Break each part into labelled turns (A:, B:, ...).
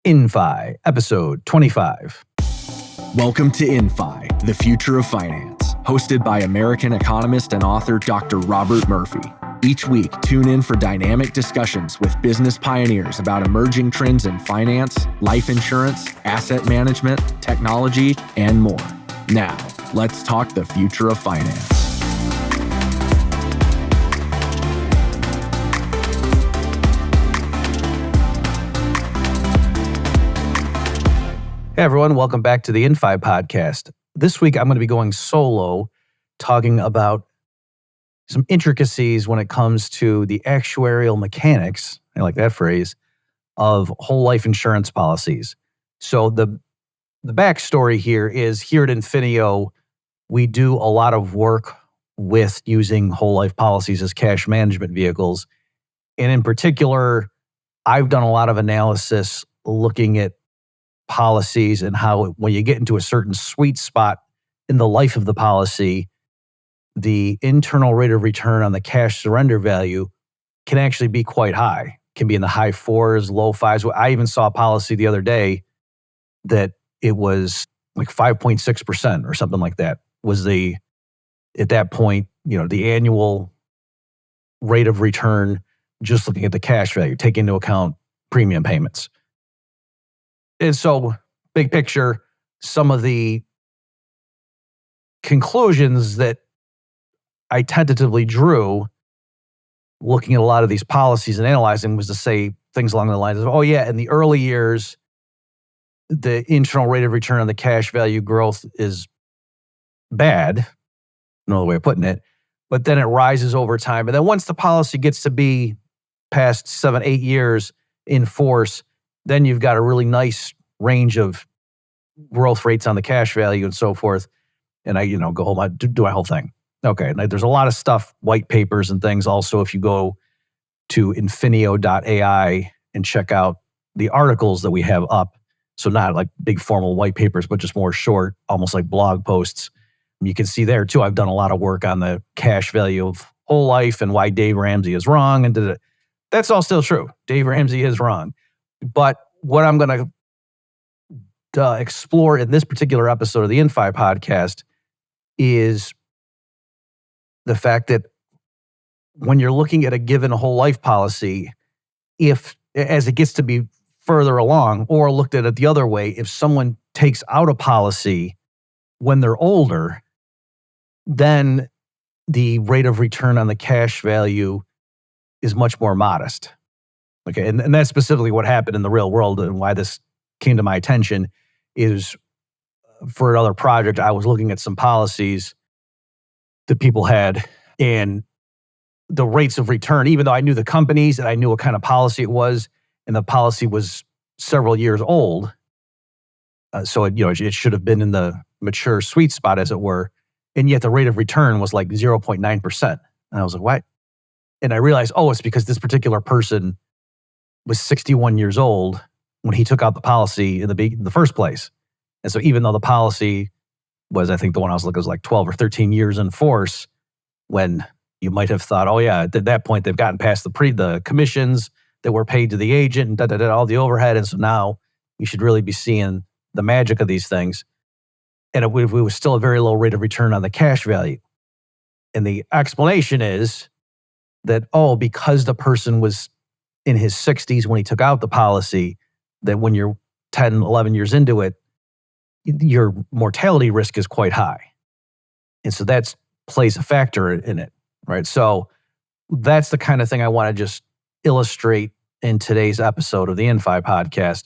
A: InFi, episode 25.
B: Welcome to InFi, the future of finance, hosted by American economist and author Dr. Robert Murphy. Each week, tune in for dynamic discussions with business pioneers about emerging trends in finance, life insurance, asset management, technology, and more. Now, let's talk the future of finance.
A: Hey everyone, welcome back to the InFi podcast. This week I'm going to be going solo, talking about some intricacies when it comes to the actuarial mechanics, I like that phrase, of whole life insurance policies. So the backstory here is here at Infinio, we do a lot of work with using whole life policies as cash management vehicles. And in particular, I've done a lot of analysis looking at policies and how when you get into a certain sweet spot in the life of the policy, the internal rate of return on the cash surrender value can actually be quite high. Can be in the high fours, low fives. I even saw a policy the other day that it was like 5.6% or something like that was at that point, the annual rate of return, just looking at the cash value, taking into account premium payments. And so, big picture, some of the conclusions that I tentatively drew looking at a lot of these policies and analyzing was to say things along the lines of, oh yeah, in the early years, the internal rate of return on the cash value growth is bad, another way of putting it, but then it rises over time. And then once the policy gets to be past 7-8 years in force, then you've got a really nice range of growth rates on the cash value and so forth. And I, go home, I do my whole thing. Okay, and there's a lot of stuff, white papers and things. Also, if you go to infinio.ai and check out the articles that we have up, so not like big formal white papers, but just more short, almost like blog posts. You can see there too, I've done a lot of work on the cash value of whole life and why Dave Ramsey is wrong. And that's all still true. Dave Ramsey is wrong. But what I'm going to explore in this particular episode of the InFi podcast is the fact that when you're looking at a given whole life policy, if as it gets to be further along, or looked at it the other way, if someone takes out a policy when they're older, then the rate of return on the cash value is much more modest. Okay, and that's specifically what happened in the real world, and why this came to my attention is for another project, I was looking at some policies that people had, and the rates of return, even though I knew the companies and I knew what kind of policy it was, and the policy was several years old, so it should have been in the mature sweet spot, as it were, and yet the rate of return was like 0.9%. And I was like, what? And I realized, it's because this particular person was 61 years old when he took out the policy in the first place. And so even though the policy was, I think the one I was looking at was like 12 or 13 years in force, when you might have thought, at that point they've gotten past the commissions that were paid to the agent and all the overhead. And so now you should really be seeing the magic of these things. And it was still a very low rate of return on the cash value. And the explanation is that, because the person was in his 60s when he took out the policy, that when you're 10, 11 years into it, your mortality risk is quite high. And so that plays a factor in it, right? So that's the kind of thing I want to just illustrate in today's episode of the InFi podcast.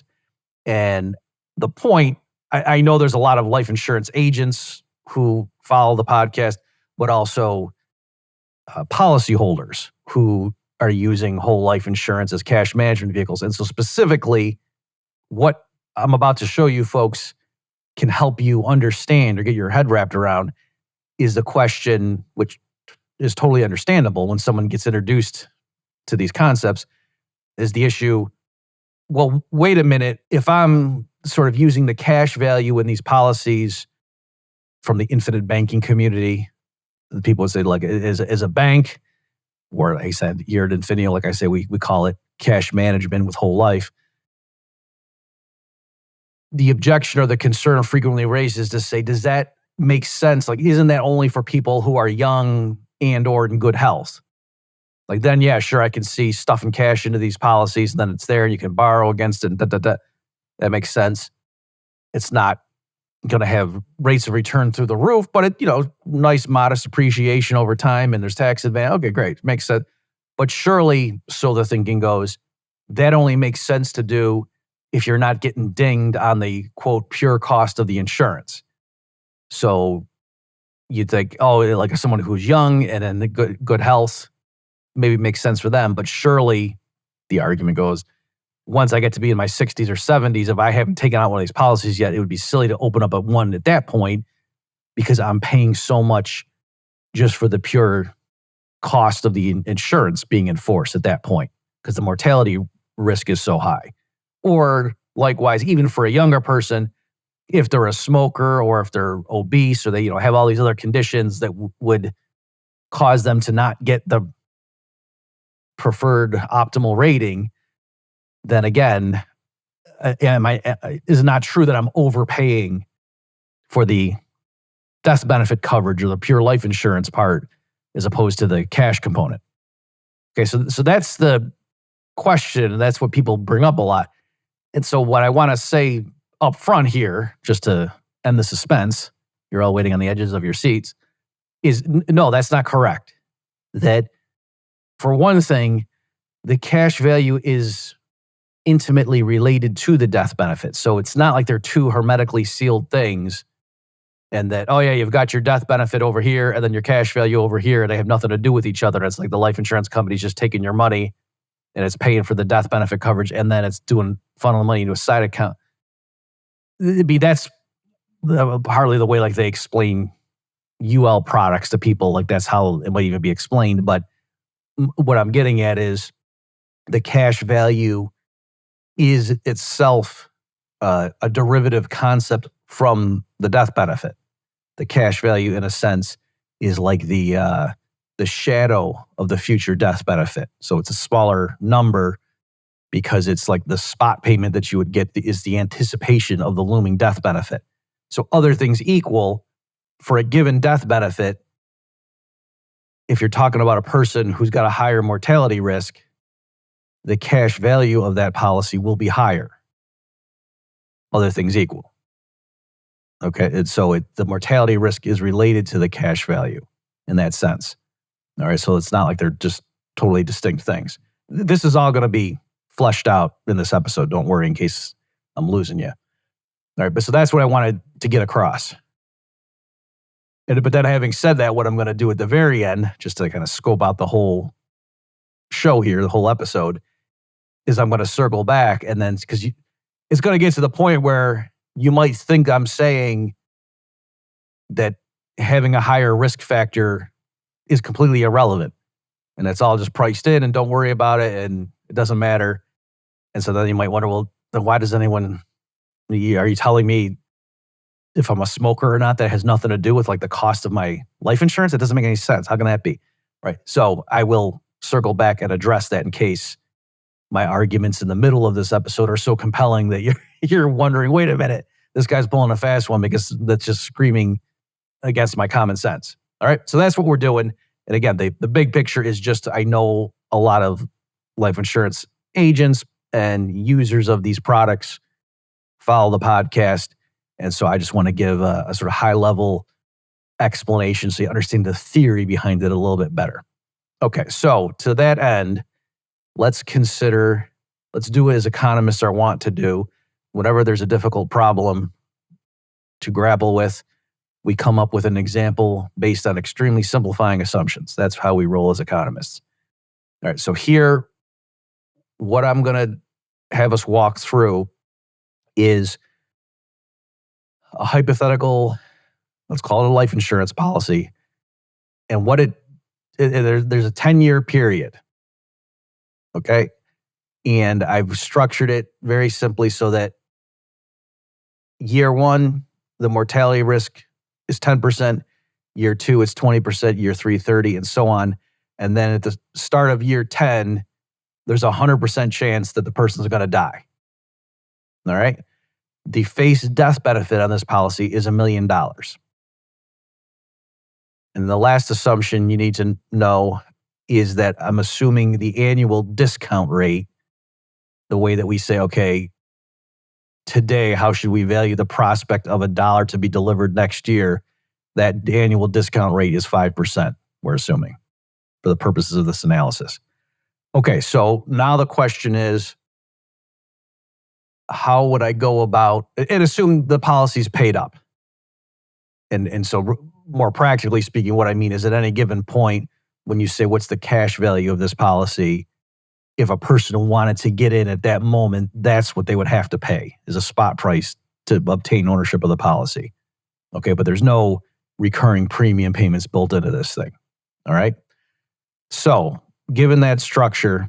A: And the point, I know there's a lot of life insurance agents who follow the podcast, but also policyholders who are using whole life insurance as cash management vehicles. And so specifically, what I'm about to show you folks can help you understand or get your head wrapped around is the question, which is totally understandable when someone gets introduced to these concepts, is the issue, well, wait a minute, if I'm sort of using the cash value in these policies from the infinite banking community, the people would say, like, as a bank, or I said here at Infinio, like I say, we call it cash management with whole life. the objection or the concern frequently raised is to say, does that make sense? Like, isn't that only for people who are young and or in good health? Like, then, yeah, sure, I can see stuffing cash into these policies, and then it's there, and you can borrow against it, That makes sense. It's not going to have rates of return through the roof, but nice, modest appreciation over time, and there's tax advantage. Okay, great. Makes sense. But surely, so the thinking goes, that only makes sense to do if you're not getting dinged on the, quote, pure cost of the insurance. So you'd think, oh, like someone who's young and in the good health, maybe it makes sense for them. But surely, the argument goes, once I get to be in my 60s or 70s, if I haven't taken out one of these policies yet, it would be silly to open up one at that point because I'm paying so much just for the pure cost of the insurance being enforced at that point because the mortality risk is so high. Or likewise, even for a younger person, if they're a smoker or if they're obese or they have all these other conditions that would cause them to not get the preferred optimal rating, then again, is it not true that I'm overpaying for the death benefit coverage or the pure life insurance part as opposed to the cash component? Okay, so that's the question, and that's what people bring up a lot. And so what I want to say up front here, just to end the suspense, you're all waiting on the edges of your seats, is no, that's not correct. That, for one thing, the cash value is intimately related to the death benefit. So it's not like they're two hermetically sealed things and that, oh yeah, you've got your death benefit over here and then your cash value over here. They have nothing to do with each other. It's like the life insurance company's just taking your money and it's paying for the death benefit coverage and then it's funneling money into a side account. That's hardly the way like they explain UL products to people. Like that's how it might even be explained. But what I'm getting at is the cash value is itself a derivative concept from the death benefit. The cash value, in a sense, is like the shadow of the future death benefit. So it's a smaller number because it's like the spot payment that you would get is the anticipation of the looming death benefit. So other things equal, for a given death benefit, if you're talking about a person who's got a higher mortality risk, the cash value of that policy will be higher. Other things equal. Okay, and so the mortality risk is related to the cash value in that sense. All right, so it's not like they're just totally distinct things. This is all going to be fleshed out in this episode. Don't worry in case I'm losing you. All right, but so that's what I wanted to get across. But then having said that, what I'm going to do at the very end, just to kind of scope out the whole show here, the whole episode, is I'm going to circle back and then, because it's going to get to the point where you might think I'm saying that having a higher risk factor is completely irrelevant and it's all just priced in and don't worry about it and it doesn't matter. And so then you might wonder, well, then why does anyone, are you telling me if I'm a smoker or not, that has nothing to do with like the cost of my life insurance? It doesn't make any sense. How can that be? Right. So I will circle back and address that in case my arguments in the middle of this episode are so compelling that you're wondering, wait a minute, this guy's pulling a fast one because that's just screaming against my common sense. All right. So that's what we're doing. And again, the big picture is just, I know a lot of life insurance agents and users of these products follow the podcast. And so I just want to give a sort of high level explanation so you understand the theory behind it a little bit better. Okay. So to that end, let's do it as economists are wont to do. Whenever there's a difficult problem to grapple with, we come up with an example based on extremely simplifying assumptions. That's how we roll as economists. All right, so here, what I'm going to have us walk through is a hypothetical, let's call it a life insurance policy, and what there's a 10-year period, okay? And I've structured it very simply so that year one, the mortality risk is 10%. Year two, it's 20%. Year three, 30%, and so on. And then at the start of year 10, there's a 100% chance that the person's going to die. All right? the face death benefit on this policy is $1 million. And the last assumption you need to know is that I'm assuming the annual discount rate, the way that we say, okay, today, how should we value the prospect of $1 to be delivered next year? That annual discount rate is 5%, we're assuming, for the purposes of this analysis. Okay, so now the question is, how would I go about, and assume the policy's paid up. And so more practically speaking, what I mean is at any given point, when you say what's the cash value of this policy, if a person wanted to get in at that moment, that's what they would have to pay, is a spot price to obtain ownership of the policy. Okay, but there's no recurring premium payments built into this thing. All right? So, given that structure,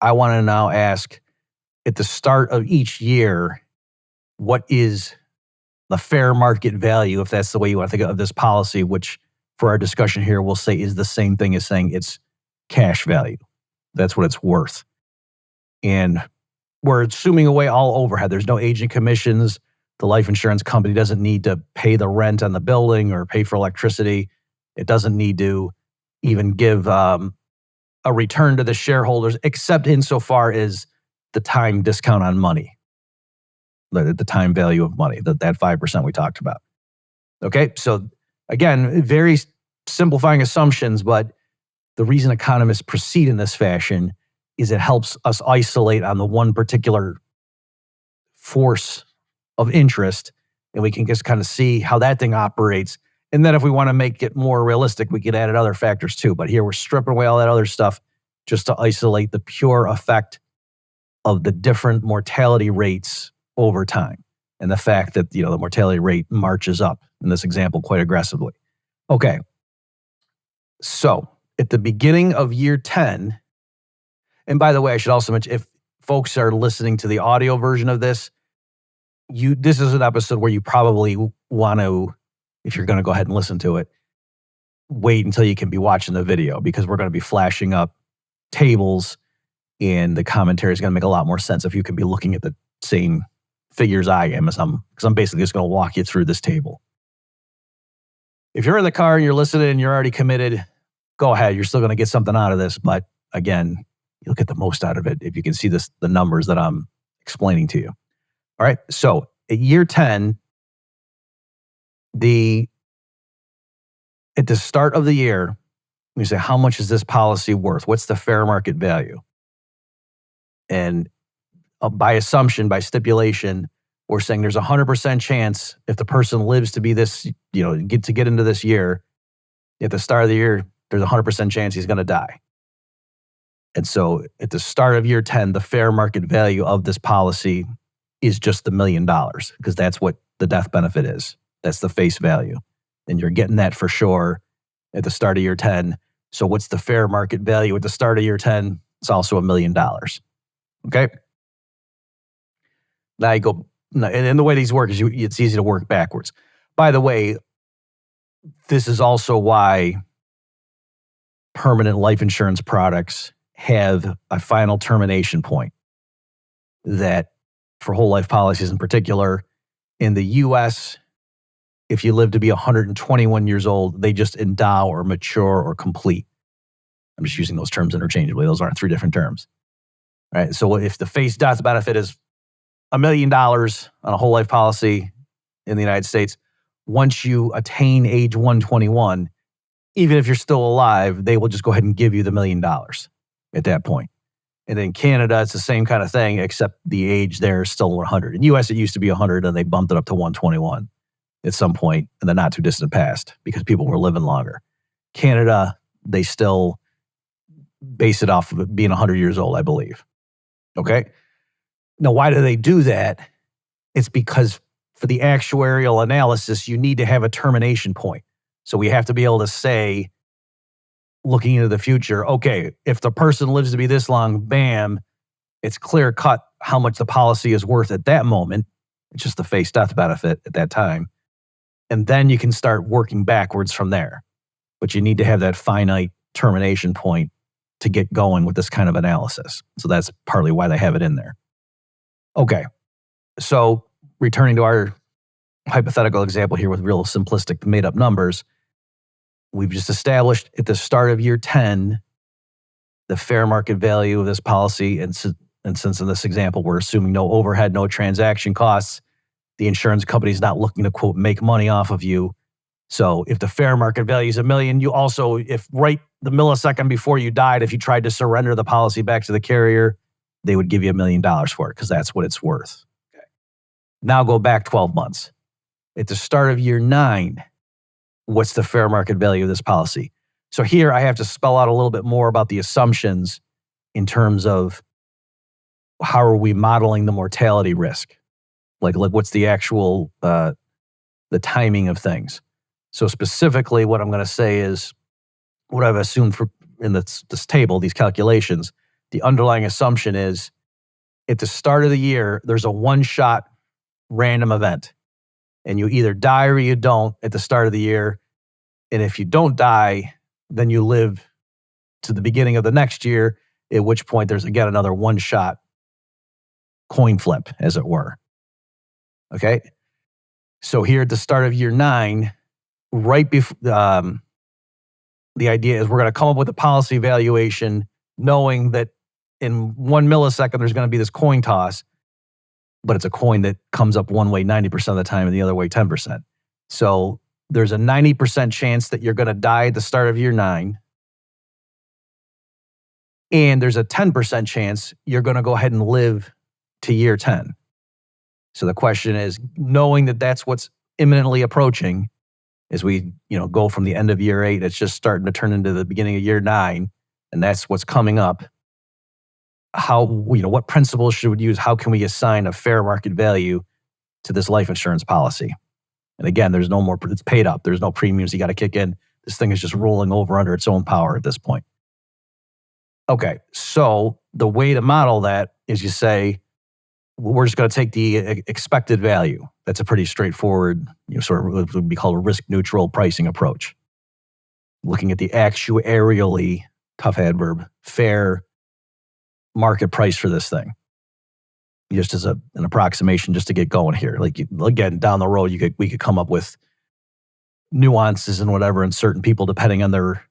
A: I want to now ask, at the start of each year, what is the fair market value, if that's the way you want to think of this policy, which for our discussion here, we'll say is the same thing as saying it's cash value. That's what it's worth. And we're assuming away all overhead. There's no agent commissions. The life insurance company doesn't need to pay the rent on the building or pay for electricity. It doesn't need to even give a return to the shareholders, except insofar as the time discount on money, the time value of money, that 5% we talked about. Okay, so again, very simplifying assumptions, but the reason economists proceed in this fashion is it helps us isolate on the one particular force of interest, and we can just kind of see how that thing operates. And then if we want to make it more realistic, we can add other factors too. But here we're stripping away all that other stuff just to isolate the pure effect of the different mortality rates over time, and the fact that the mortality rate marches up in this example quite aggressively. Okay, so at the beginning of year 10, and by the way, I should also mention, if folks are listening to the audio version of this, this is an episode where you probably want to, if you're going to go ahead and listen to it, wait until you can be watching the video, because we're going to be flashing up tables and the commentary is going to make a lot more sense if you can be looking at the same figures I am, because I'm basically just going to walk you through this table. If you're in the car and you're listening and you're already committed, go ahead. You're still going to get something out of this. But again, you'll get the most out of it if you can see the numbers that I'm explaining to you. All right. So at year 10, at the start of the year, we say, how much is this policy worth? What's the fair market value? And by assumption, by stipulation, we're saying there's a 100% chance if the person lives to be this, get into this year, at the start of the year, there's a 100% chance he's going to die. And so at the start of year 10, the fair market value of this policy is just the $1 million, because that's what the death benefit is. That's the face value. And you're getting that for sure at the start of year 10. So what's the fair market value at the start of year 10? It's also $1 million. Okay? Now you go, and the way these work is it's easy to work backwards. By the way, this is also why permanent life insurance products have a final termination point, that for whole life policies in particular, in the US, if you live to be 121 years old, they just endow or mature or complete. I'm just using those terms interchangeably. Those aren't three different terms. All right. So if the face death benefit is $1 million on a whole life policy in the United States, once you attain age 121, even if you're still alive, they will just go ahead and give you the $1 million at that point. And in Canada, it's the same kind of thing, except the age there is still 100. In the US, it used to be 100, and they bumped it up to 121 at some point in the not too distant past because people were living longer. Canada, they still base it off of being 100 years old, I believe. Okay? Now, why do they do that? It's because for the actuarial analysis, you need to have a termination point. So we have to be able to say, looking into the future, okay, if the person lives to be this long, bam, it's clear cut how much the policy is worth at that moment. It's just the face death benefit at that time. And then you can start working backwards from there. But you need to have that finite termination point to get going with this kind of analysis. So that's partly why they have it in there. Okay, so returning to our hypothetical example here with real simplistic made up numbers, we've just established at the start of year 10, the fair market value of this policy. And since in this example, we're assuming no overhead, no transaction costs, the insurance company is not looking to, quote, make money off of you. So if the fair market value is $1 million, you also, if right the millisecond before you died, if you tried to surrender the policy back to the carrier, they would give you $1 million for it because that's what it's worth. Okay. Now go back 12 months. At the start of year 9, what's the fair market value of this policy? So here I have to spell out a little bit more about the assumptions in terms of how are we modeling the mortality risk? Like what's the actual, the timing of things? So specifically what I'm going to say is what I've assumed for in this table, these calculations, the underlying assumption is at the start of the year, there's a one-shot random event. And you either die or you don't at the start of the year. And if you don't die, then you live to the beginning of the next year, at which point there's again another one-shot coin flip, as it were. Okay? So here at the start of year 9, right before, the idea is we're going to come up with a policy valuation knowing that in 1 millisecond there's going to be this coin toss, but it's a coin that comes up one way 90% of the time and the other way 10%. So there's a 90% chance that you're going to die at the start of year 9. And there's a 10% chance you're going to go ahead and live to year 10. So the question is, knowing that that's what's imminently approaching, as we go from the end of year 8, it's just starting to turn into the beginning of year 9, and that's what's coming up. How, what principles should we use? How can we assign a fair market value to this life insurance policy? And again, there's no more, it's paid up. There's no premiums you got to kick in. This thing is just rolling over under its own power at this point. Okay, so the way to model that is you say, we're just going to take the expected value. That's a pretty straightforward, sort of what would be called a risk-neutral pricing approach. Looking at the actuarially, tough adverb, fair market price for this thing. Just as an approximation, just to get going here. Like, again, down the road, we could come up with nuances and whatever, and certain people, depending on their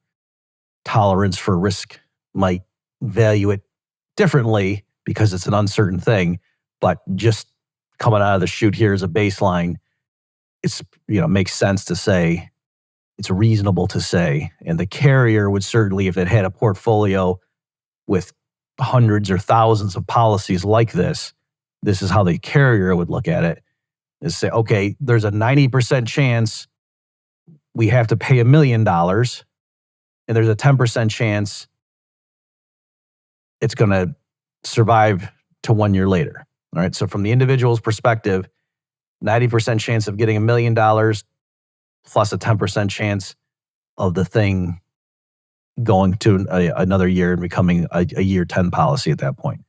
A: tolerance for risk, might value it differently because it's an uncertain thing. But just coming out of the chute here as a baseline, it's makes sense to say, it's reasonable to say, and the carrier would certainly, if it had a portfolio with hundreds or thousands of policies like this is how the carrier would look at it, is say, okay, there's a 90% chance we have to pay $1 million, and there's a 10% chance it's going to survive to 1 year later. All right, so from the individual's perspective, 90% chance of getting $1 million plus a 10% chance of the thing going to another year and becoming a year 10 policy at that point.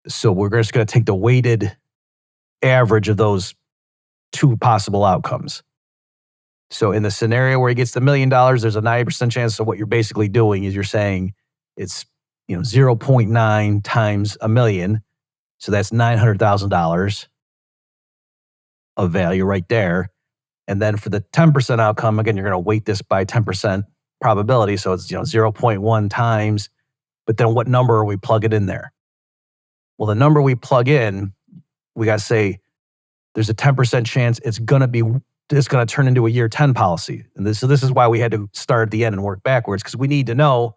A: So we're just going to take the weighted average of those two possible outcomes. So in the scenario where he gets the $1 million, there's a 90% chance. So what you're basically doing is you're saying it's 0.9 times $1 million. So that's $900,000 of value right there. And then for the 10% outcome, again, you're going to weight this by 10% probability. So it's 0.1 times. But then what number are we plugging in there? Well, the number we plug in, we got to say there's a 10% chance it's going to turn into a year 10 policy. And this is why we had to start at the end and work backwards, because we need to know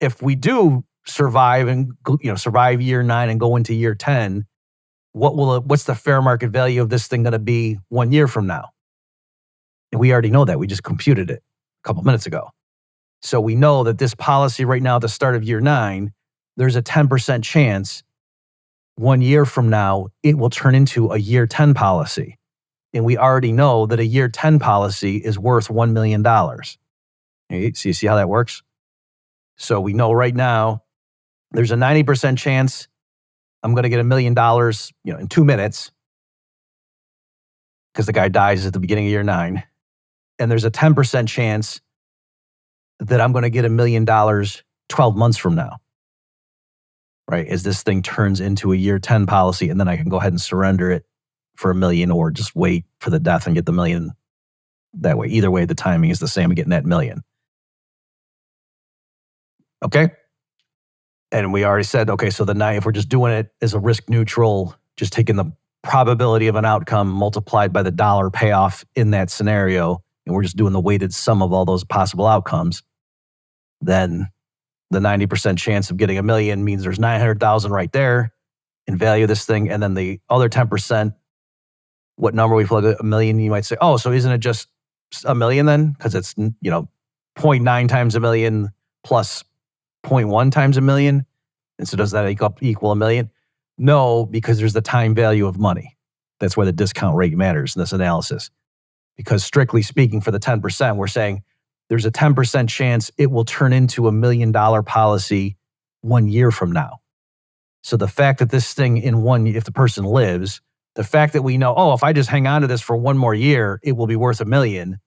A: if we do survive and survive year 9 and go into year 10, what's the fair market value of this thing going to be 1 year from now? And we already know that. We just computed it a couple minutes ago. So we know that this policy right now at the start of year 9, there's a 10% chance 1 year from now it will turn into a year 10 policy. And we already know that a year 10 policy is worth $1 million. Okay, so you see how that works? So we know right now there's a 90% chance I'm going to get $1 million, in 2 minutes, because the guy dies at the beginning of year 9. And there's a 10% chance that I'm going to get $1 million 12 months from now, right? As this thing turns into a year 10 policy, and then I can go ahead and surrender it for $1 million or just wait for the death and get the $1 million that way. Either way, the timing is the same of getting that $1 million. Okay? And we already said, okay, so if we're just doing it as a risk neutral, just taking the probability of an outcome multiplied by the dollar payoff in that scenario, and we're just doing the weighted sum of all those possible outcomes, then the 90% chance of getting $1 million means there's 900,000 right there in value of this thing. And then the other 10%, what number we plug $1 million, you might say, oh, so isn't it just $1 million then? Because it's, 0.9 times $1 million plus 0.1 times $1 million. And so does that equal $1 million? No, because there's the time value of money. That's why the discount rate matters in this analysis. Because strictly speaking, for the 10%, we're saying there's a 10% chance it will turn into $1 million policy 1 year from now. So the fact that this thing if the person lives, the fact that we know, oh, if I just hang on to this for 1 more year, it will be worth $1 million.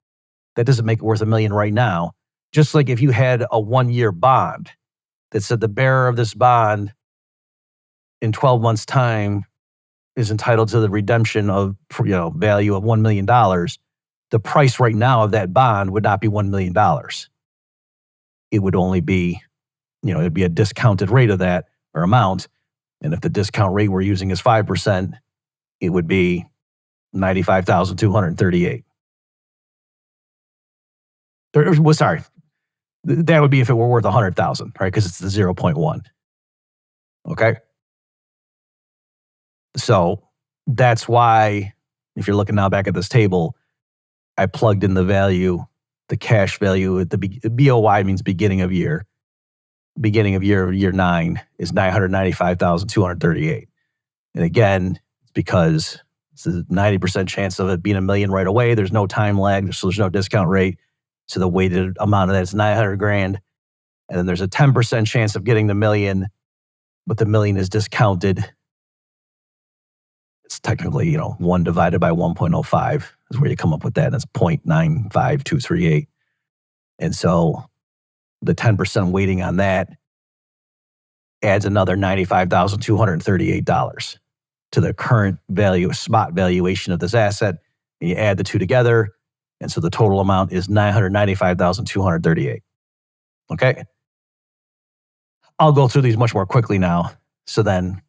A: That doesn't make it worth $1 million right now. Just like if you had a 1-year bond that said the bearer of this bond in 12 months' time is entitled to the redemption of value of $1 million, the price right now of that bond would not be $1 million. It would only be, it'd be a discounted rate of that or amount. And if the discount rate we're using is 5%, it would be 95,238. Sorry, that would be if it were worth 100,000, right? Because it's the 0.1. Okay. So that's why, if you're looking now back at this table, I plugged in the value, the cash value at the BOY means beginning of year. Beginning of year 9 is 995,238. And again, it's because it's a 90% chance of it being $1 million right away. There's no time lag, so there's no discount rate. So the weighted amount of that is $900,000. And then there's a 10% chance of getting the $1 million, but the $1 million is discounted. It's technically, 1 divided by 1.05 is where you come up with that. And it's 0.95238. And so the 10% weighting on that adds another $95,238 to the current value, spot valuation of this asset. And you add the two together. And so the total amount is $995,238. Okay. I'll go through these much more quickly now. So then,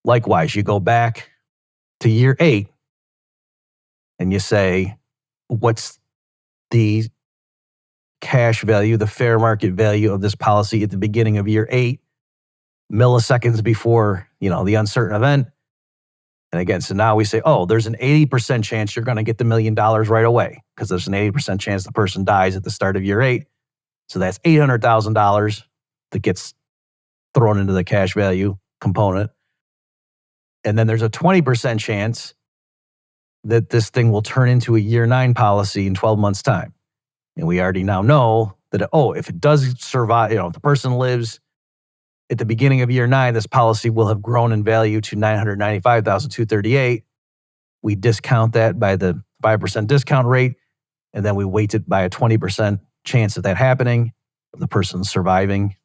A: likewise, you go back to year 8 and you say, what's the cash value, the fair market value of this policy at the beginning of year 8, milliseconds before, the uncertain event. And again, so now we say, oh, there's an 80% chance you're going to get the $1 million right away because there's an 80% chance the person dies at the start of year 8. So that's $800,000 that gets thrown into the cash value component. And then there's a 20% chance that this thing will turn into a year 9 policy in 12 months' time. And we already now know that, if it does survive, if the person lives at the beginning of year 9, this policy will have grown in value to $995,238. We discount that by the 5% discount rate, and then we weight it by a 20% chance of that happening, of the person surviving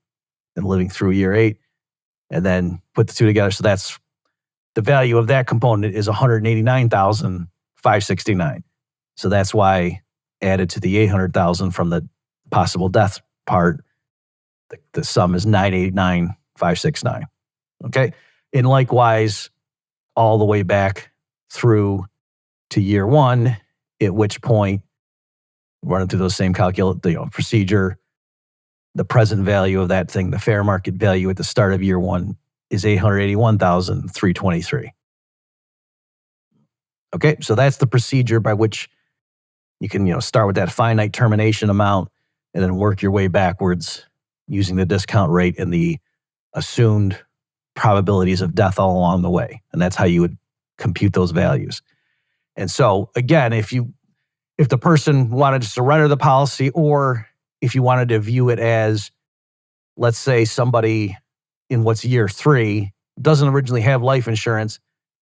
A: and living through year 8, and then put the two together. So that's the value of that component is $189,569. So that's why added to the $800,000 from the possible death part, the sum is $989,569. Okay. And likewise, all the way back through to year 1, at which point, running through those same procedure, the present value of that thing, the fair market value at the start of year 1 is $881,323. Okay. So that's the procedure by which you can, start with that finite termination amount and then work your way backwards using the discount rate and the assumed probabilities of death all along the way. And that's how you would compute those values. And so again, if the person wanted to surrender the policy, or if you wanted to view it as, let's say somebody in what's year 3 doesn't originally have life insurance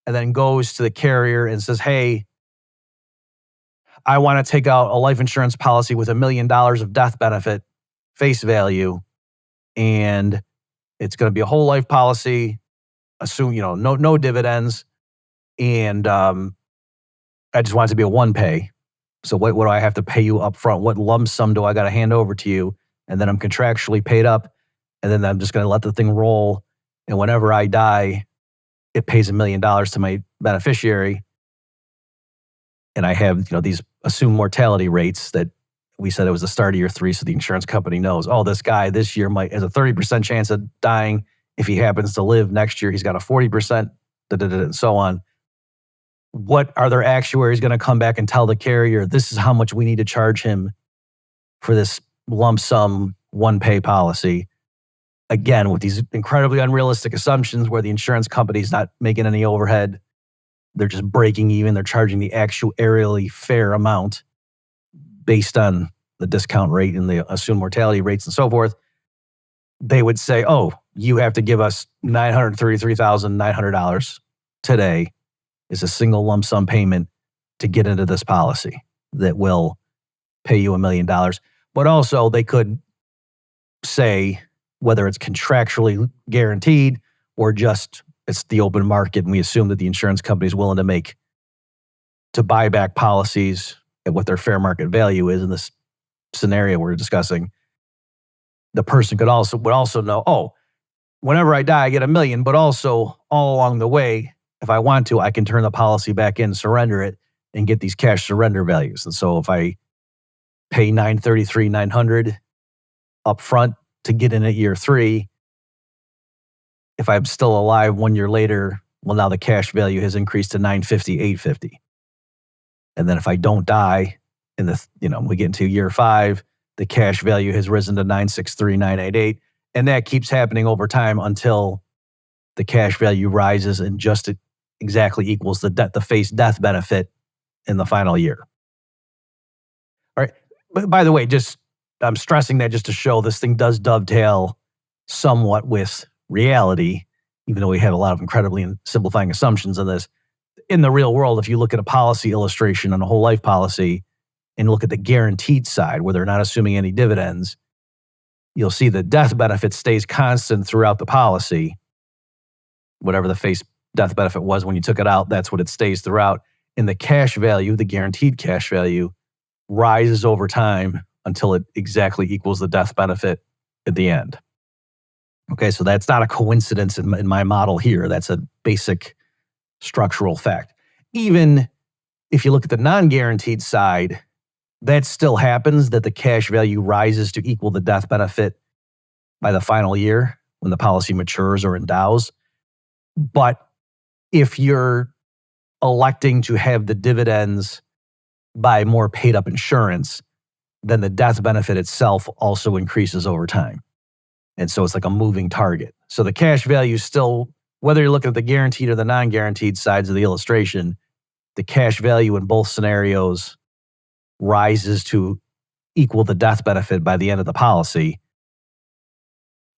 A: and then goes to the carrier and says, hey, I want to take out a life insurance policy with $1 million of death benefit face value, and it's going to be a whole life policy, assume, no dividends. And I just want it to be a one pay. So what do I have to pay you up front? What lump sum do I got to hand over to you? And then I'm contractually paid up. And then I'm just going to let the thing roll. And whenever I die, it pays $1 million to my beneficiary. And I have, these assumed mortality rates that we said it was the start of year 3. So the insurance company knows, this guy this year has a 30% chance of dying. If he happens to live next year, he's got a 40%, and so on. What are their actuaries going to come back and tell the carrier, this is how much we need to charge him for this lump sum one pay policy? Again, with these incredibly unrealistic assumptions where the insurance company's not making any overhead. They're just breaking even. They're charging the actuarially fair amount based on the discount rate and the assumed mortality rates and so forth. They would say, you have to give us $933,900 today is a single lump sum payment to get into this policy that will pay you $1 million. But also they could say whether it's contractually guaranteed or just it's the open market, and we assume that the insurance company is willing to buy back policies at what their fair market value is in this scenario we're discussing. The person would also know, whenever I die, I get $1 million, but also all along the way, if I want to, I can turn the policy back in, surrender it, and get these cash surrender values. And so if I pay $933,900 up front to get in at year 3, if I'm still alive 1 year later, well, now the cash value has increased to $950,000, $850,000. And then if I don't die we get into year 5, the cash value has risen to $963,000, $988,000. And that keeps happening over time until the cash value rises and just exactly equals the face death benefit in the final year. All right. But by the way, I'm stressing that just to show this thing does dovetail somewhat with reality, even though we have a lot of incredibly simplifying assumptions in this. In the real world, if you look at a policy illustration on a whole life policy and look at the guaranteed side where they're not assuming any dividends, you'll see the death benefit stays constant throughout the policy. Whatever the face death benefit was when you took it out, that's what it stays throughout. And the cash value, the guaranteed cash value, rises over time until it exactly equals the death benefit at the end. Okay, so that's not a coincidence in my model here. That's a basic structural fact. Even if you look at the non-guaranteed side, that still happens, that the cash value rises to equal the death benefit by the final year when the policy matures or endows. But if you're electing to have the dividends by more paid up insurance, then the death benefit itself also increases over time. And so it's like a moving target. So the cash value still, whether you're looking at the guaranteed or the non-guaranteed sides of the illustration, the cash value in both scenarios rises to equal the death benefit by the end of the policy.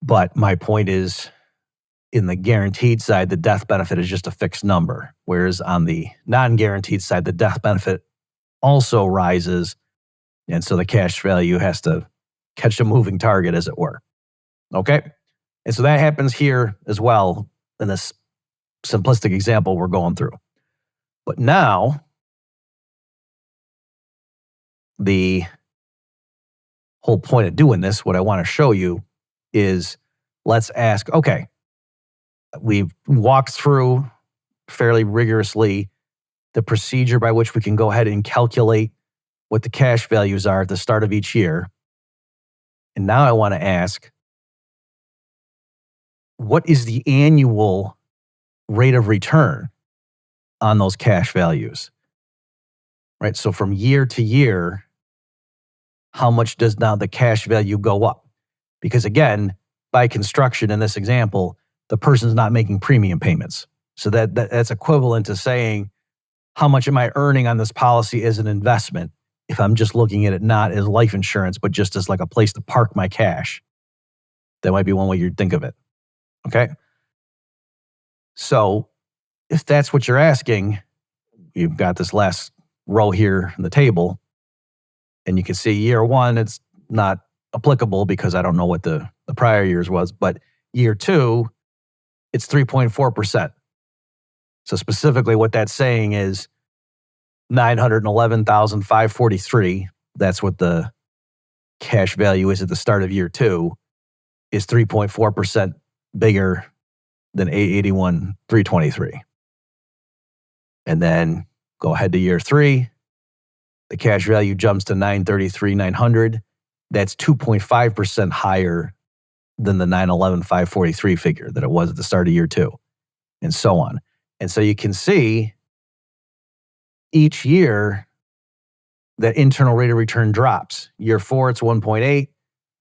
A: But my point is, in the guaranteed side, the death benefit is just a fixed number. Whereas on the non-guaranteed side, the death benefit also rises. And so the cash value has to catch a moving target, as it were. Okay? And so that happens here as well in this simplistic example we're going through. But now, the whole point of doing this, what I want to show you is, let's ask, okay, we've walked through fairly rigorously the procedure by which we can go ahead and calculate what the cash values are at the start of each year. And now I want to ask, what is the annual rate of return on those cash values? Right? So from year to year, how much does now the cash value go up? Because again, by construction in this example, the person's not making premium payments. So that's equivalent to saying, how much am I earning on this policy as an investment if I'm just looking at it not as life insurance, but just as like a place to park my cash? That might be one way you'd think of it. Okay? So if that's what you're asking, you've got this last row here in the table, and you can see year 1, it's not applicable because I don't know what the prior years was, but year 2, it's 3.4%. So specifically what that's saying is $911,543, that's what the cash value is at the start of year 2, is 3.4% bigger than 881,323. And then go ahead to year 3, the cash value jumps to 933,900. That's 2.5% higher than the 911,543 figure that it was at the start of year 2, and so on. And so you can see each year that internal rate of return drops. Year 4, it's 1.8.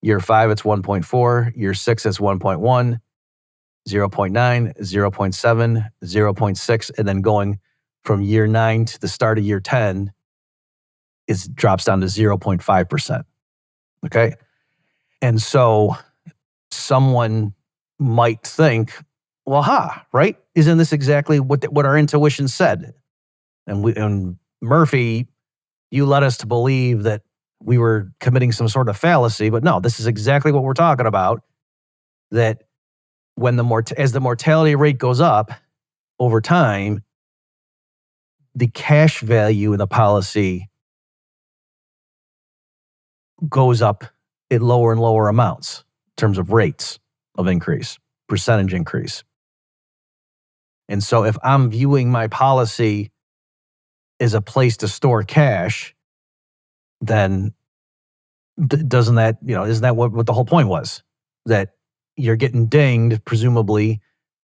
A: Year 5, it's 1.4. Year 6, it's 1.1, 0.9, 0.7, 0.6, and then going from year 9 to the start of year 10, it drops down to 0.5%. Okay? And so someone might think, well, right? Isn't this exactly what our intuition said? And Murphy, you led us to believe that we were committing some sort of fallacy, but no, this is exactly what we're talking about. That when as the mortality rate goes up over time, the cash value in the policy goes up at lower and lower amounts in terms of rates of increase, percentage increase. And so if I'm viewing my policy as a place to store cash, then isn't that what the whole point was? That you're getting dinged, presumably,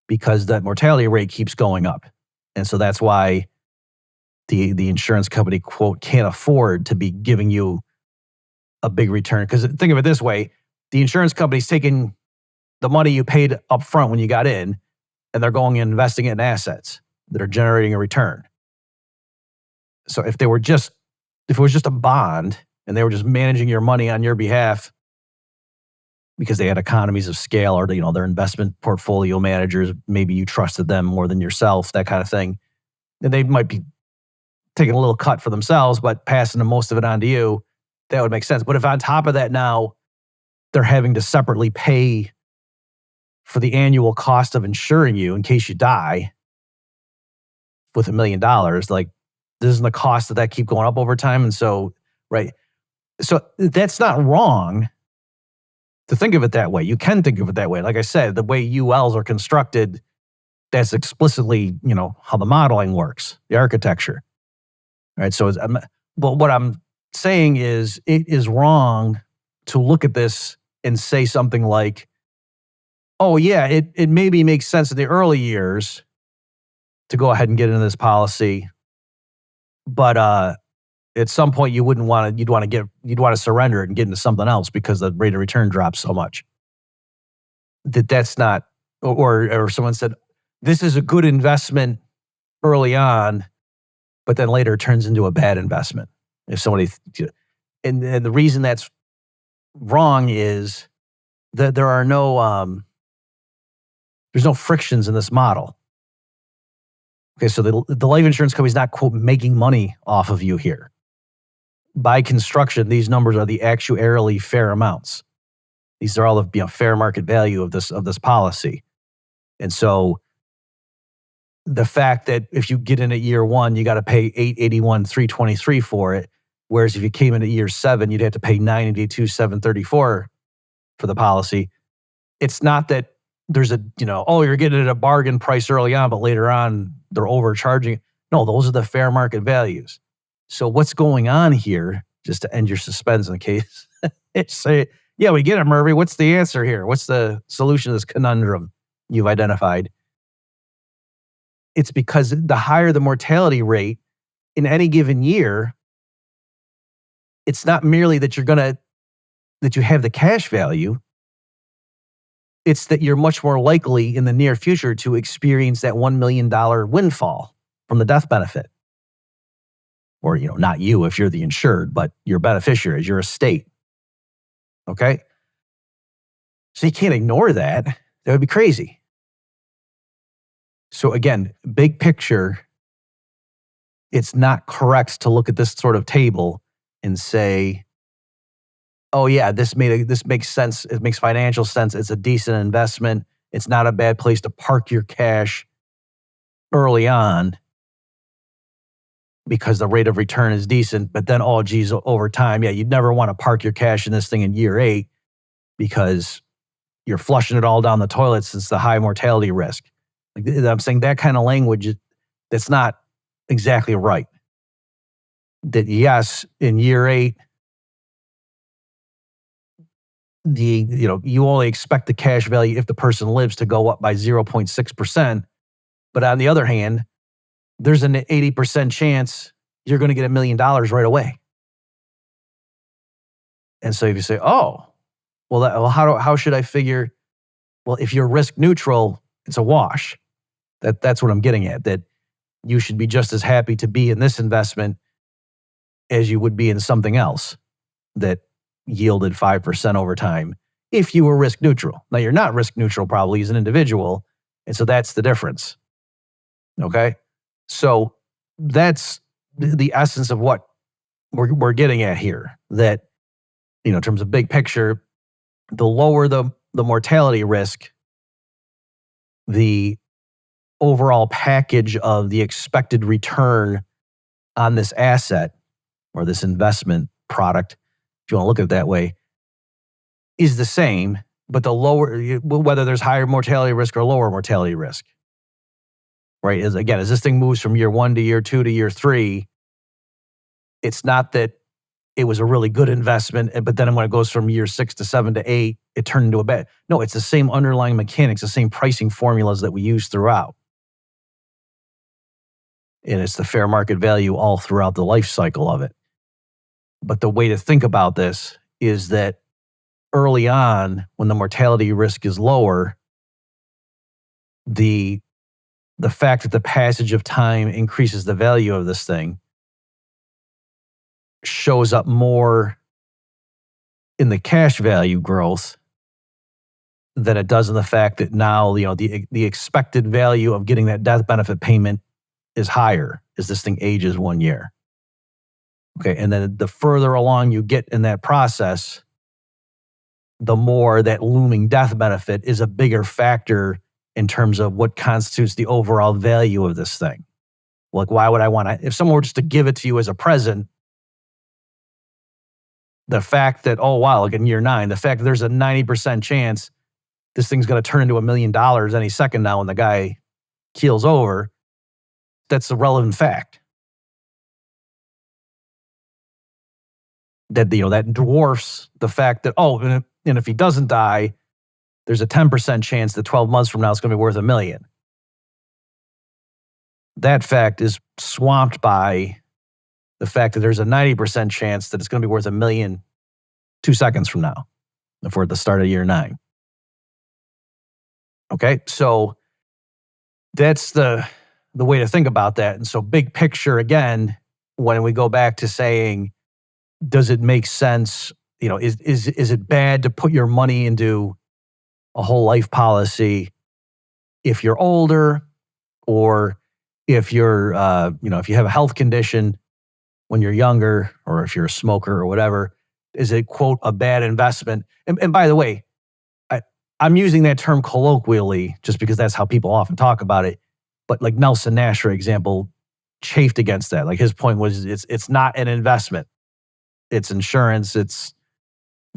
A: because that mortality rate keeps going up. And so that's why the insurance company, quote, can't afford to be giving you a big return. Because think of it this way, the insurance company's taking the money you paid up front when you got in, and they're going and investing it in assets that are generating a return. So if it was just a bond and they were just managing your money on your behalf because they had economies of scale, or their investment portfolio managers, maybe you trusted them more than yourself, that kind of thing, then they might be taking a little cut for themselves, but passing most of it on to you, that would make sense. But if on top of that now they're having to separately pay for the annual cost of insuring you in case you die with $1 million, like, doesn't the cost of that keep going up over time? And so, right. So that's not wrong to think of it that way. You can think of it that way. Like I said, the way ULs are constructed, that's explicitly, how the modeling works, the architecture. Right. So, but what I'm saying is, it is wrong to look at this and say something like, oh yeah, it maybe makes sense in the early years to go ahead and get into this policy, but at some point you'd want to surrender it and get into something else because the rate of return drops so much. That's not, or someone said, this is a good investment early on, but then later it turns into a bad investment. If somebody, and the reason that's wrong is that there's no frictions in this model. Okay, so the life insurance company is not, quote, making money off of you here. By construction, these numbers are the actuarially fair amounts. These are all the fair market value of this policy. And so the fact that if you get in at year 1, you got to pay $881,323 for it, whereas if you came in at year 7, you'd have to pay $982,734 for the policy. It's not that there's you're getting it at a bargain price early on, but later on they're overcharging. No, those are the fair market values. So what's going on here, just to end your suspense in case, say, yeah, we get it, Murphy. What's the answer here? What's the solution to this conundrum you've identified? It's because the higher the mortality rate in any given year, it's not merely that that you have the cash value. It's that you're much more likely in the near future to experience that $1 million windfall from the death benefit. Or, not you if you're the insured, but your beneficiaries, your estate. Okay? So you can't ignore that. That would be crazy. So again, big picture, it's not correct to look at this sort of table and say, oh yeah, this makes sense. It makes financial sense. It's a decent investment. It's not a bad place to park your cash early on. because the rate of return is decent, but then, oh, geez, over time, yeah, you'd never want to park your cash in this thing in year 8 because you're flushing it all down the toilet since the high mortality risk. Like, I'm saying that kind of language, that's not exactly right. That yes, in year 8, you only expect the cash value if the person lives to go up by 0.6%. But on the other hand, there's an 80% chance you're going to get $1 million right away. And so if you say, oh, well, how should I figure? Well, if you're risk neutral, it's a wash. That's what I'm getting at, that you should be just as happy to be in this investment as you would be in something else that yielded 5% over time if you were risk neutral. Now, you're not risk neutral probably as an individual, and so that's the difference. Okay? So that's the essence of what we're getting at here, that, in terms of big picture, the lower the mortality risk, the overall package of the expected return on this asset or this investment product, if you want to look at it that way, is the same, but the lower, whether there's higher mortality risk or lower mortality risk, right? As this thing moves from year 1 to year 2 to year 3, it's not that it was a really good investment, but then when it goes from year 6 to 7 to 8, it turned into a bad. No, it's the same underlying mechanics, the same pricing formulas that we use throughout. And it's the fair market value all throughout the life cycle of it. But the way to think about this is that early on, when the mortality risk is lower, the fact that the passage of time increases the value of this thing shows up more in the cash value growth than it does in the fact that now, the expected value of getting that death benefit payment is higher as this thing ages 1 year. Okay, and then the further along you get in that process, the more that looming death benefit is a bigger factor in terms of what constitutes the overall value of this thing. Like, why would I want to, if someone were just to give it to you as a present, the fact that, oh, wow, like in year 9, the fact that there's a 90% chance this thing's going to turn into $1 million any second now when the guy keels over, that's a relevant fact. That, that dwarfs the fact that, oh, and if he doesn't die, there's a 10% chance that 12 months from now it's going to be worth $1 million. That fact is swamped by the fact that there's a 90% chance that it's going to be worth $1 million 2 seconds from now, if we're at the start of year 9. Okay, so that's the way to think about that. And so big picture, again, when we go back to saying, does it make sense? Is it bad to put your money into a whole life policy if you're older, or if you're, if you have a health condition when you're younger, or if you're a smoker or whatever? Is it, quote, a bad investment? And by the way, I'm using that term colloquially just because that's how people often talk about it. But like Nelson Nash, for example, chafed against that. Like, his point was, it's not an investment. It's insurance. It's,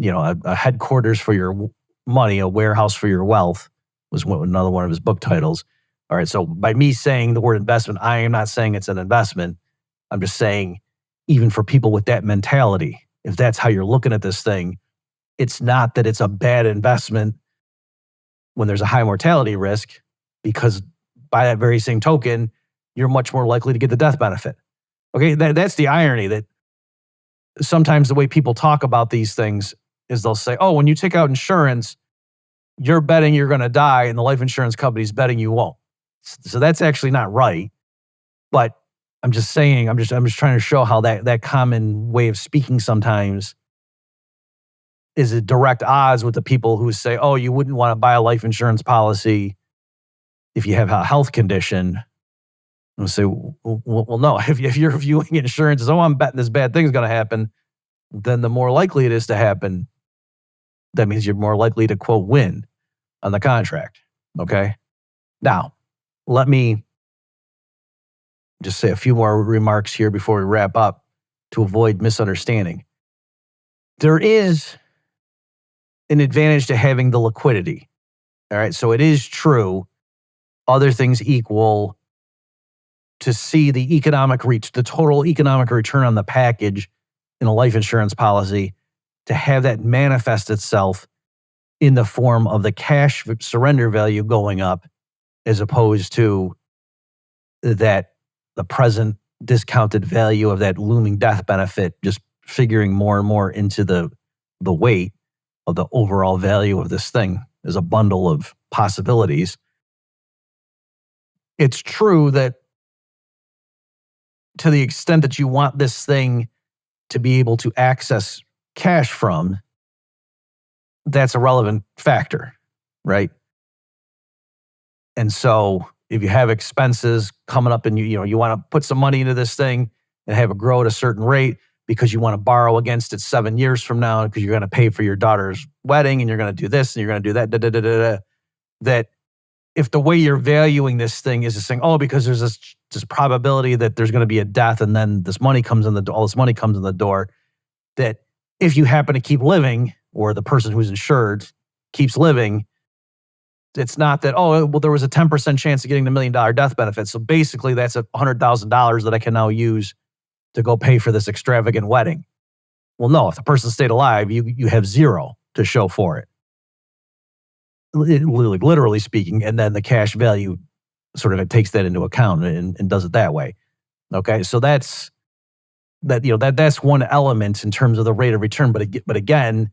A: a headquarters for your money, a warehouse for your wealth, was another one of his book titles. All right, so by me saying the word investment, I am not saying it's an investment. I'm just saying, even for people with that mentality, if that's how you're looking at this thing, it's not that it's a bad investment when there's a high mortality risk, because by that very same token, you're much more likely to get the death benefit. Okay, that's the irony, that sometimes the way people talk about these things is they'll say, oh, when you take out insurance, you're betting you're going to die, and the life insurance company's betting you won't. So that's actually not right. But I'm just saying, I'm just trying to show how that common way of speaking sometimes is at direct odds with the people who say, oh, you wouldn't want to buy a life insurance policy if you have a health condition. And say, well, no, if you're viewing insurance as, oh, I'm betting this bad thing's going to happen, then the more likely it is to happen, that means you're more likely to, quote, win on the contract. Okay? Now, let me just say a few more remarks here before we wrap up to avoid misunderstanding. There is an advantage to having the liquidity. All right. So it is true, other things equal, to see the total economic return on the package in a life insurance policy, to have that manifest itself in the form of the cash surrender value going up, as opposed to that the present discounted value of that looming death benefit just figuring more and more into the weight of the overall value of this thing as a bundle of possibilities. It's true that to the extent that you want this thing to be able to access cash from, that's a relevant factor, right? And so if you have expenses coming up and you want to put some money into this thing and have it grow at a certain rate because you want to borrow against it 7 years from now because you're going to pay for your daughter's wedding and you're going to do this and you're going to do that, that if the way you're valuing this thing is just saying, oh, because there's this probability that there's going to be a death and then this money comes in all this money comes in the door, that if you happen to keep living, or the person who's insured keeps living, it's not that, oh, well, there was a 10% chance of getting the $1 million death benefit. So basically that's $100,000 that I can now use to go pay for this extravagant wedding. Well, no, if the person stayed alive, you have zero to show for it. Literally speaking, and then the cash value sort of it takes that into account and does it that way. Okay, so that's one element in terms of the rate of return. But again,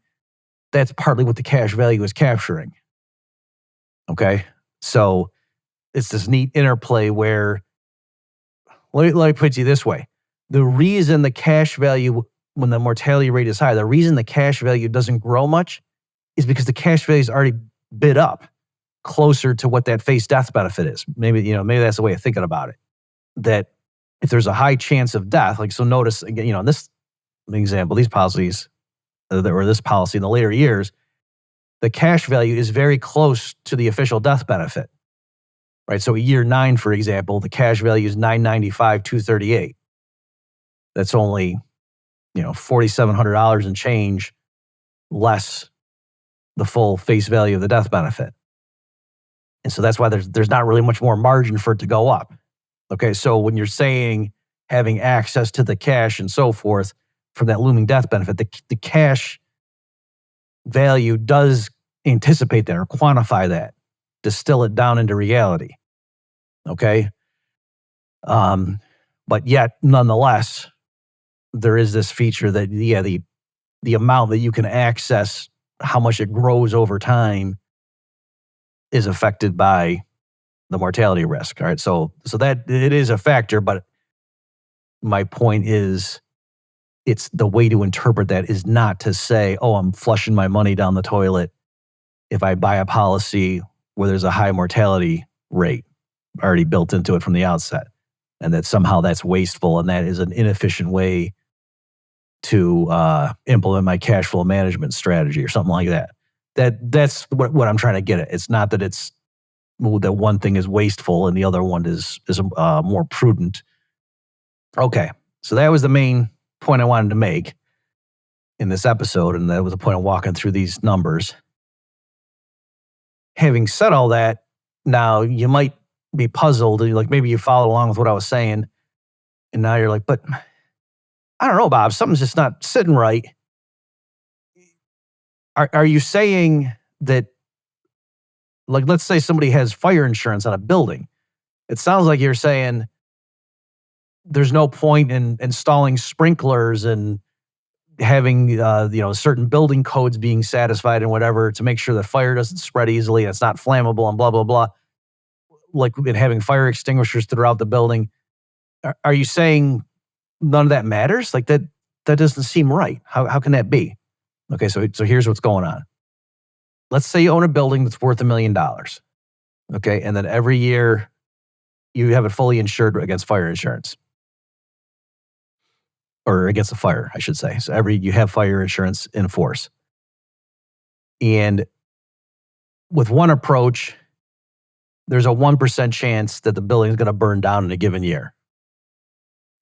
A: that's partly what the cash value is capturing. Okay, so it's this neat interplay where, let me put it to you this way: the reason the cash value, when the mortality rate is high, the reason the cash value doesn't grow much is because the cash value is already bid up closer to what that face death benefit is. Maybe that's the way of thinking about it. That if there's a high chance of death, so notice again, in this example, these policies, or this policy in the later years, the cash value is very close to the official death benefit, right? So year 9, for example, the cash value is $995,238. That's only, $4,700 and change less the full face value of the death benefit. And so that's why there's not really much more margin for it to go up. Okay, so when you're saying having access to the cash and so forth from that looming death benefit, the cash value does anticipate that or quantify that, distill it down into reality. Okay, but yet nonetheless, there is this feature that the amount that you can access, how much it grows over time, is affected by the mortality risk. All right, so that it is a factor, but my point is, it's the way to interpret that is not to say, oh, I'm flushing my money down the toilet if I buy a policy where there's a high mortality rate already built into it from the outset, and that somehow that's wasteful and that is an inefficient way to implement my cash flow management strategy or something like that. That's what I'm trying to get at. It's not that it's that one thing is wasteful and the other one is more prudent. Okay, so that was the main point I wanted to make in this episode, and that was the point of walking through these numbers. Having said all that, now you might be puzzled, like maybe you followed along with what I was saying, and now you're like, but I don't know, Bob, something's just not sitting right. Are you saying that, like, let's say somebody has fire insurance on a building. It sounds like you're saying there's no point in installing sprinklers and having certain building codes being satisfied and whatever to make sure that fire doesn't spread easily and it's not flammable and blah, blah, blah. Like having fire extinguishers throughout the building. Are you saying none of that matters? Like that doesn't seem right. How can that be? Okay, so here's what's going on. Let's say you own a building that's worth $1 million. Okay, and then every year you have it fully insured against fire insurance. Or against a fire, I should say. So you have fire insurance in force. And with one approach, there's a 1% chance that the building is going to burn down in a given year.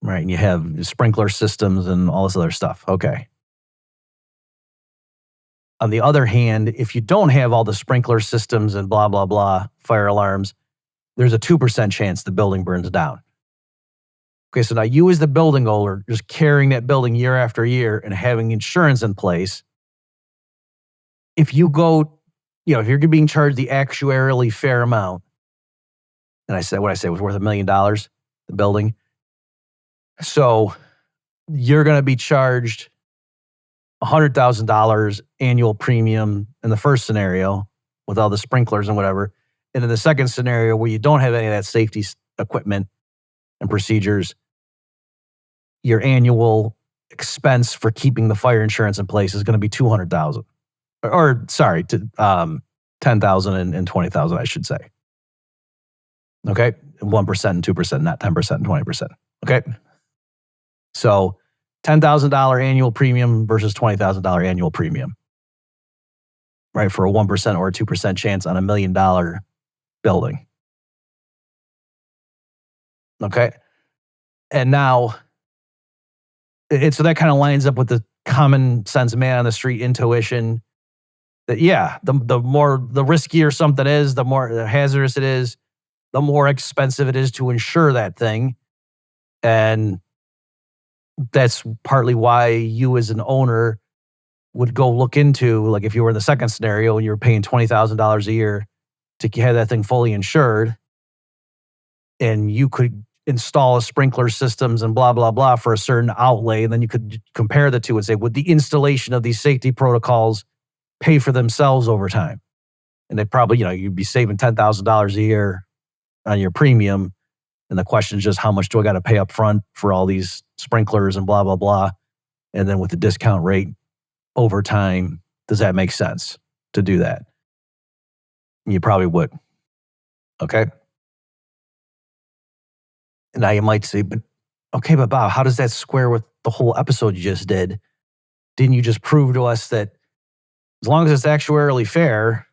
A: right? And you have sprinkler systems and all this other stuff. Okay. On the other hand, if you don't have all the sprinkler systems and blah, blah, blah, fire alarms, there's a 2% chance the building burns down. Okay, so now you as the building owner, just carrying that building year after year and having insurance in place, if you go, if you're being charged the actuarially fair amount, and I said what I said was worth $1 million, the building. So you're going to be charged $100,000 annual premium in the first scenario with all the sprinklers and whatever. And in the second scenario where you don't have any of that safety equipment and procedures, your annual expense for keeping the fire insurance in place is going to be $200,000. Or sorry, $10,000 and $20,000, I should say. Okay, 1% and 2%, not 10% and 20%. Okay, so $10,000 annual premium versus $20,000 annual premium, right? For a 1% or a 2% chance on $1 million building. Okay, and now, so that kind of lines up with the common sense man on the street intuition that the riskier something is, the more hazardous it is, the more expensive it is to insure that thing. And that's partly why you as an owner would go look into, like if you were in the second scenario and you were paying $20,000 a year to have that thing fully insured, and you could install a sprinkler systems and blah, blah, blah for a certain outlay. And then you could compare the two and say, would the installation of these safety protocols pay for themselves over time? And they probably, you'd be saving $10,000 a year on your premium. And the question is just how much do I got to pay up front for all these sprinklers and blah, blah, blah. And then with the discount rate over time, does that make sense to do that? You probably would. Okay. And now you might say, but Bob, how does that square with the whole episode you just did? Didn't you just prove to us that as long as it's actuarially fair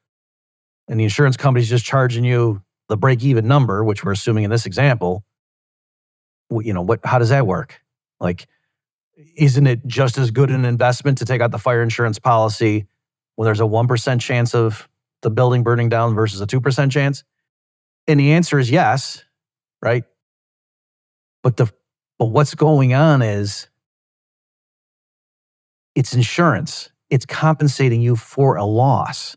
A: and the insurance company's just charging you the break-even number, which we're assuming in this example, how does that work? Like, isn't it just as good an investment to take out the fire insurance policy when there's a 1% chance of the building burning down versus a 2% chance? And the answer is yes, right? But what's going on is it's insurance. It's compensating you for a loss.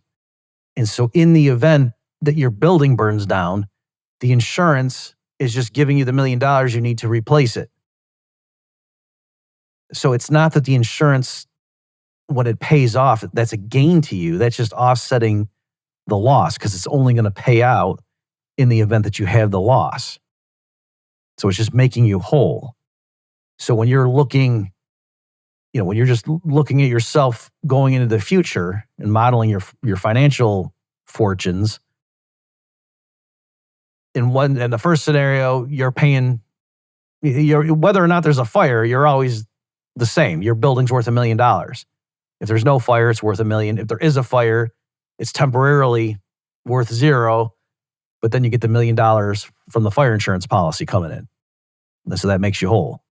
A: And so in the event that your building burns down, the insurance is just giving you the $1 million you need to replace it. So it's not that the insurance, when it pays off, that's a gain to you. That's just offsetting the loss because it's only going to pay out in the event that you have the loss. So it's just making you whole. So when you're looking, when you're just looking at yourself going into the future and modeling your financial fortunes, in the first scenario, you're paying, whether or not there's a fire, you're always the same. Your building's worth $1 million. If there's no fire, it's worth $1 million. If there is a fire, it's temporarily worth $0, but then you get the $1 million from the fire insurance policy coming in. And so that makes you whole.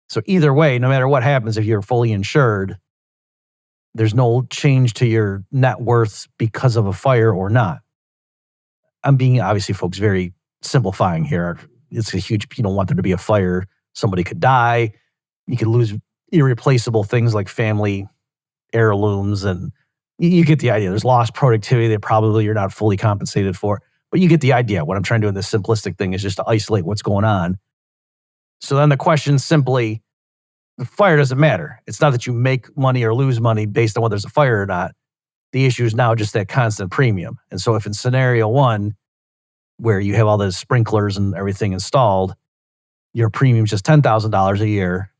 A: So either way, no matter what happens, if you're fully insured, there's no change to your net worth because of a fire or not. I'm being, obviously, folks, very simplifying here. It's a huge, you don't want there to be a fire. Somebody could die. You could lose irreplaceable things like family heirlooms, and you get the idea. There's lost productivity that probably you're not fully compensated for, but you get the idea. What I'm trying to do in this simplistic thing is just to isolate what's going on. So then the question simply, the fire doesn't matter. It's not that you make money or lose money based on whether there's a fire or not. The issue is now just that constant premium. And so if in scenario one, where you have all the sprinklers and everything installed, your premium's just $10,000 a year,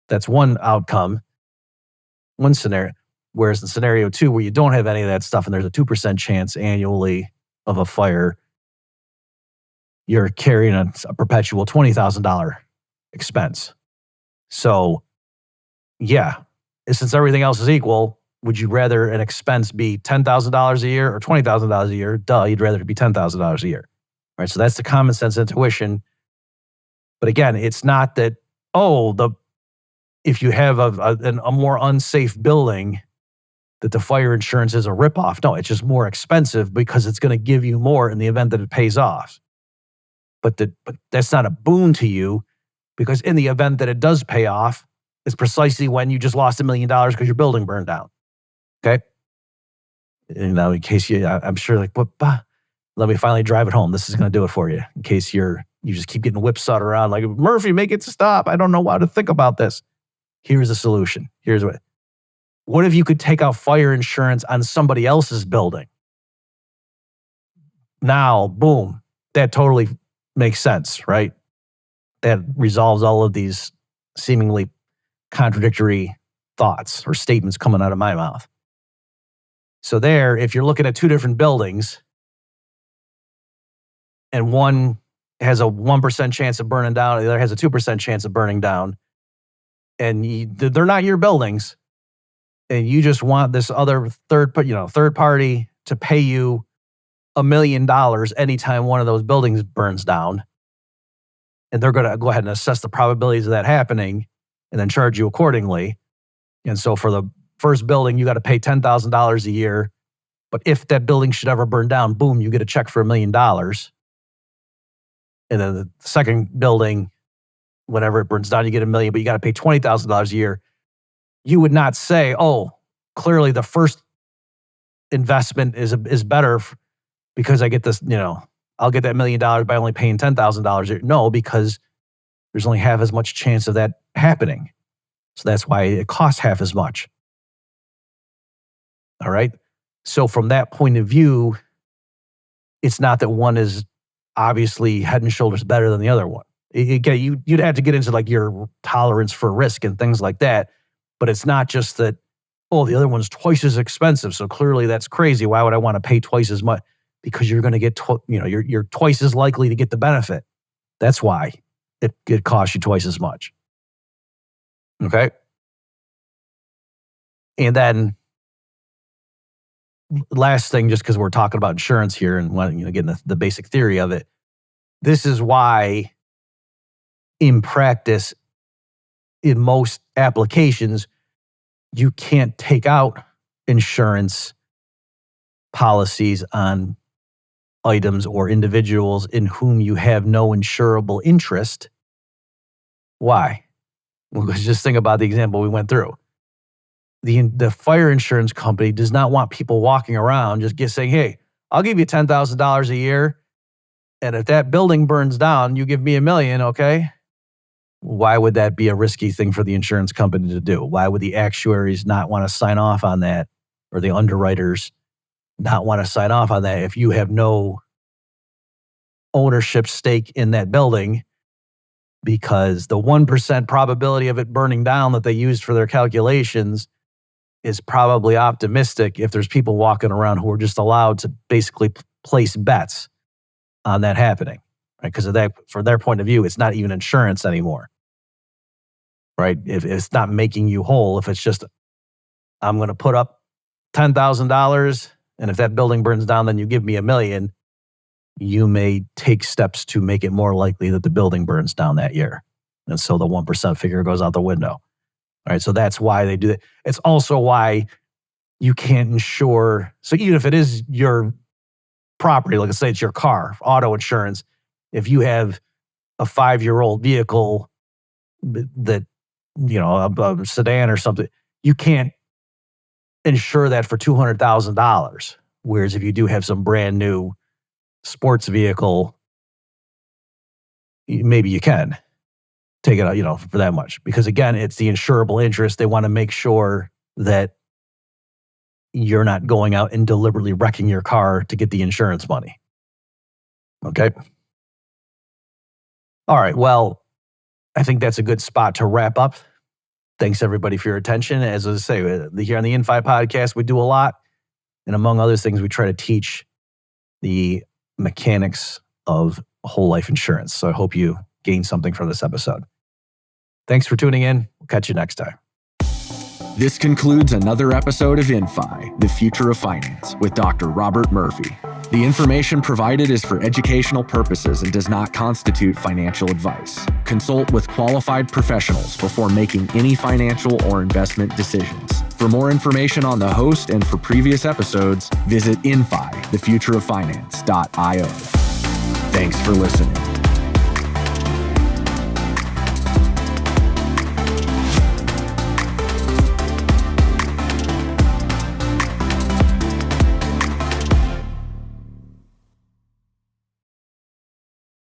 A: that's one outcome, one scenario. Whereas in scenario two, where you don't have any of that stuff and there's a 2% chance annually of a fire, you're carrying a perpetual $20,000 expense. So, since everything else is equal, would you rather an expense be $10,000 a year or $20,000 a year? Duh, you'd rather it be $10,000 a year. Right? So that's the common sense intuition. But again, it's not that, if you have a more unsafe building, that the fire insurance is a ripoff. No, it's just more expensive because it's going to give you more in the event that it pays off. But that's not a boon to you, because in the event that it does pay off, it's precisely when you just lost $1 million because your building burned down. Okay? In case I'm sure, let me finally drive it home. This is going to do it for you. In case you just keep getting whipsawed around like, Murphy, make it stop. I don't know how to think about this. Here's a solution. What if you could take out fire insurance on somebody else's building? Now, boom, that totally makes sense, right? That resolves all of these seemingly contradictory thoughts or statements coming out of my mouth. So there, if you're looking at two different buildings and one has a 1% chance of burning down, the other has a 2% chance of burning down, and they're not your buildings, and you just want this other third party to pay you $1 million anytime one of those buildings burns down, and they're going to go ahead and assess the probabilities of that happening and then charge you accordingly. And so for the first building, you got to pay $10,000 a year. But if that building should ever burn down, boom, you get a check for $1 million. And then the second building, whenever it burns down, you get $1 million, but you got to pay $20,000 a year. You would not say, clearly the first investment is better because I get this, I'll get that $1 million by only paying $10,000 a year. No, because there's only half as much chance of that happening. So that's why it costs half as much. All right. So from that point of view, it's not that one is obviously head and shoulders better than the other one. You'd have to get into like your tolerance for risk and things like that. But it's not just that, the other one's twice as expensive. So clearly that's crazy. Why would I want to pay twice as much? Because you're going to get, you're twice as likely to get the benefit. That's why it costs you twice as much. Okay. And then last thing, just because we're talking about insurance here and getting the basic theory of it, this is why in practice, in most applications, you can't take out insurance policies on items or individuals in whom you have no insurable interest. Why? Well, just think about the example we went through. The fire insurance company does not want people walking around just saying, hey, I'll give you $10,000 a year, and if that building burns down, you give me $1 million, okay? Why would that be a risky thing for the insurance company to do? Why would the actuaries not want to sign off on that, or the underwriters not want to sign off on that if you have no ownership stake in that building? Because the 1% probability of it burning down that they used for their calculations is probably optimistic if there's people walking around who are just allowed to basically place bets on that happening, right? Because of that, from their point of view, it's not even insurance anymore, right? If it's not making you whole, if it's just, I'm going to put up $10,000, and if that building burns down, then you give me $1 million, you may take steps to make it more likely that the building burns down that year. And so the 1% figure goes out the window. All right, so that's why they do that. It's also why you can't insure. So even if it is your property, like I say, it's your car, auto insurance, if you have a 5-year-old vehicle that, a sedan or something, you can't insure that for $200,000. Whereas if you do have some brand new sports vehicle, maybe you can take it out, for that much. Because again, it's the insurable interest. They want to make sure that you're not going out and deliberately wrecking your car to get the insurance money. Okay. All right. Well, I think that's a good spot to wrap up. Thanks everybody for your attention. As I say, here on the InFi podcast, we do a lot. And among other things, we try to teach the mechanics of whole life insurance. So I hope you gained something from this episode. Thanks for tuning in. We'll catch you next time.
B: This concludes another episode of InFi, the Future of Finance, with Dr. Robert Murphy. The information provided is for educational purposes and does not constitute financial advice. Consult with qualified professionals before making any financial or investment decisions. For more information on the host and for previous episodes, visit InFi, thefutureoffinance.io. Thanks for listening.